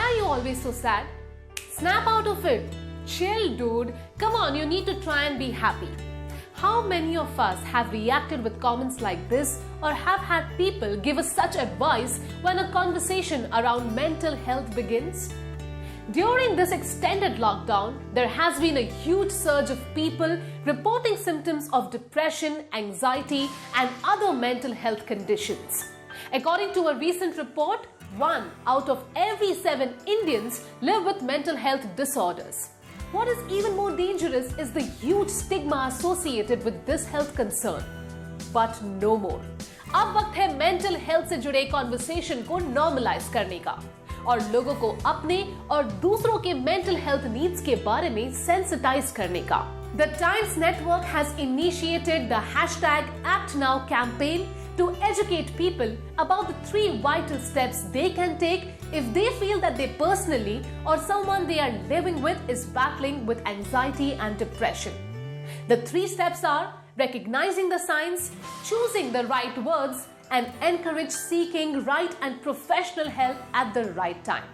are you always so sad? Snap out of it. Chill, dude. Come on, you need to try and be happy. How many of us have reacted with comments like this or have had people give us such advice when a conversation around mental health begins? During this extended lockdown, there has been a huge surge of people reporting symptoms of depression, anxiety, and other mental health conditions. According to a recent report, 1 out of every 7 Indians live with mental health disorders. What is even more dangerous is the huge stigma associated with this health concern. But no more. अब वक्त है mental health से जुड़े conversation को normalise करने का और लोगों को अपने और दूसरों के मेंटल हेल्थ नीड्स के बारे में सेंसिटाइज करने का। The Times Network has initiated the #ActNow campaign to educate people about the 3 vital steps they can take if they feel that they personally or someone they are living with is battling with anxiety and depression. The 3 steps are recognizing the signs, choosing the right words, and encourage seeking right and professional help at the right time.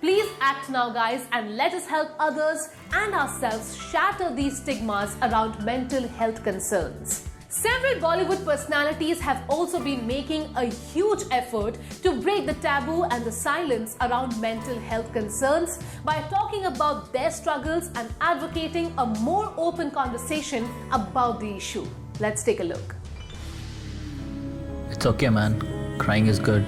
Please act now, guys, and let us help others and ourselves shatter these stigmas around mental health concerns. Several Bollywood personalities have also been making a huge effort to break the taboo and the silence around mental health concerns by talking about their struggles and advocating a more open conversation about the issue. Let's take a look. It's okay, man. Crying is good.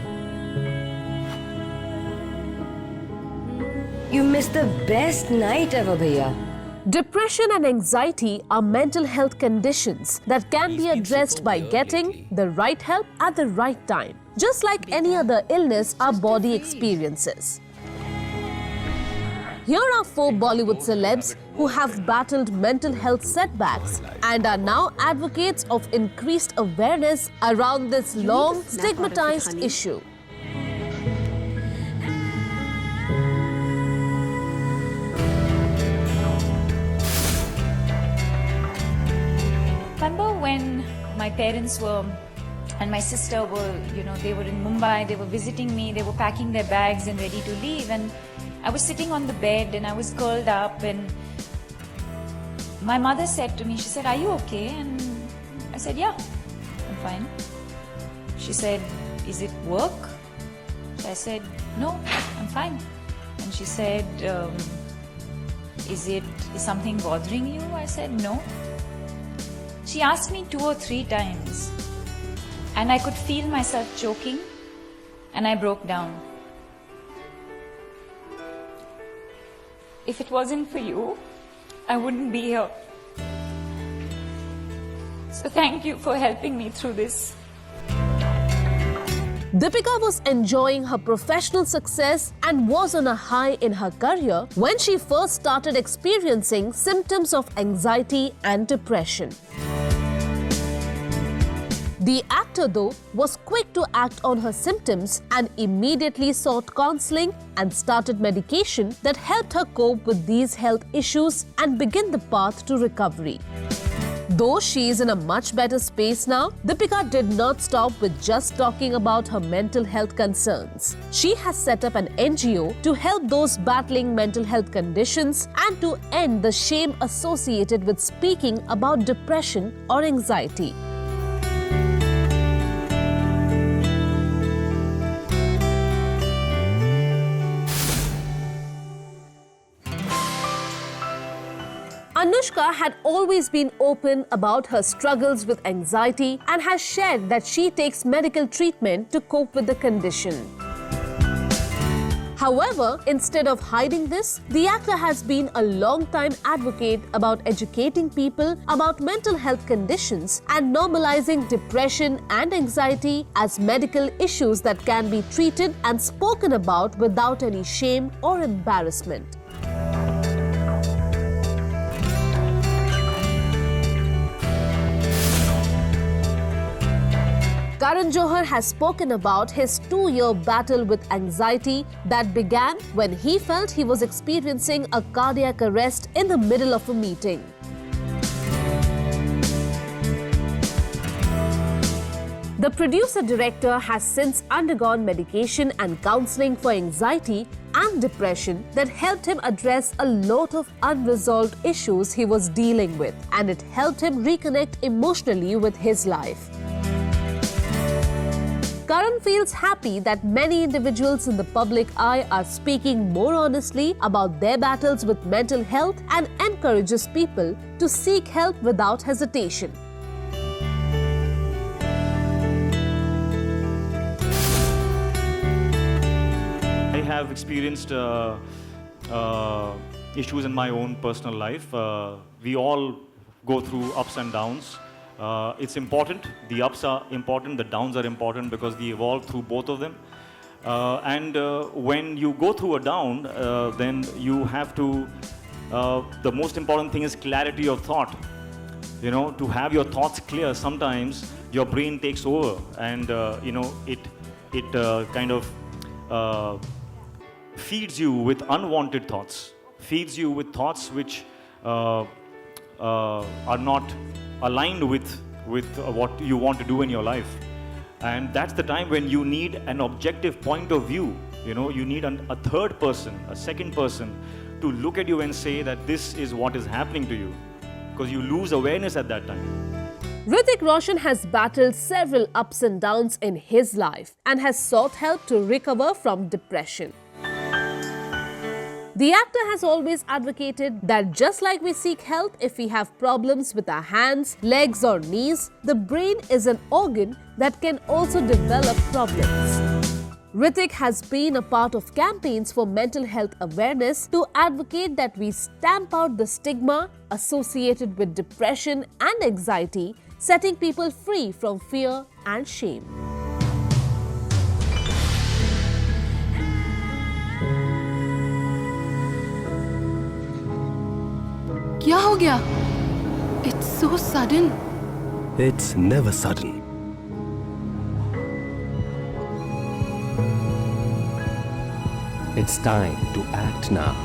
You missed the best night ever, bhaiya. Depression and anxiety are mental health conditions that can be addressed by getting the right help at the right time. Just like any other illness our body experiences. Here are 4 Bollywood celebs who have battled mental health setbacks and are now advocates of increased awareness around this long stigmatized issue. Remember when my parents were and my sister were, they were in Mumbai, they were visiting me, they were packing their bags and ready to leave, and I was sitting on the bed and I was curled up, and my mother said to me, she said, "Are you okay?" And I said, "Yeah, I'm fine." She said, "Is it work?" So I said, "No, I'm fine." And she said, Is something bothering you?" I said, "No." She asked me 2 or 3 times, and I could feel myself choking, and I broke down. If it wasn't for you, I wouldn't be here. So thank you for helping me through this. Deepika was enjoying her professional success and was on a high in her career when she first started experiencing symptoms of anxiety and depression. The actor, though, was quick to act on her symptoms and immediately sought counseling and started medication that helped her cope with these health issues and begin the path to recovery. Though she is in a much better space now, Deepika did not stop with just talking about her mental health concerns. She has set up an NGO to help those battling mental health conditions and to end the shame associated with speaking about depression or anxiety. Anushka had always been open about her struggles with anxiety and has shared that she takes medical treatment to cope with the condition. However, instead of hiding this, the actor has been a long-time advocate about educating people about mental health conditions and normalizing depression and anxiety as medical issues that can be treated and spoken about without any shame or embarrassment. Karan Johar has spoken about his 2-year battle with anxiety that began when he felt he was experiencing a cardiac arrest in the middle of a meeting. The producer-director has since undergone medication and counseling for anxiety and depression that helped him address a lot of unresolved issues he was dealing with, and it helped him reconnect emotionally with his life. Karan feels happy that many individuals in the public eye are speaking more honestly about their battles with mental health and encourages people to seek help without hesitation. I have experienced issues in my own personal life. We all go through ups and downs. It's important. The ups are important, the downs are important because we evolve through both of them. And when you go through a down, then you have to, the most important thing is clarity of thought. You know, to have your thoughts clear, sometimes your brain takes over and, it kind of feeds you with unwanted thoughts, feeds you with thoughts which are not aligned with what you want to do in your life. And that's the time when you need an objective point of view. You know, you need a third person, a second person to look at you and say that this is what is happening to you, because you lose awareness at that time. Hrithik Roshan has battled several ups and downs in his life and has sought help to recover from depression. The actor has always advocated that just like we seek help if we have problems with our hands, legs or knees, the brain is an organ that can also develop problems. Hrithik has been a part of campaigns for mental health awareness to advocate that we stamp out the stigma associated with depression and anxiety, setting people free from fear and shame. क्या हो गया? It's so sudden. It's never sudden. It's time to act now.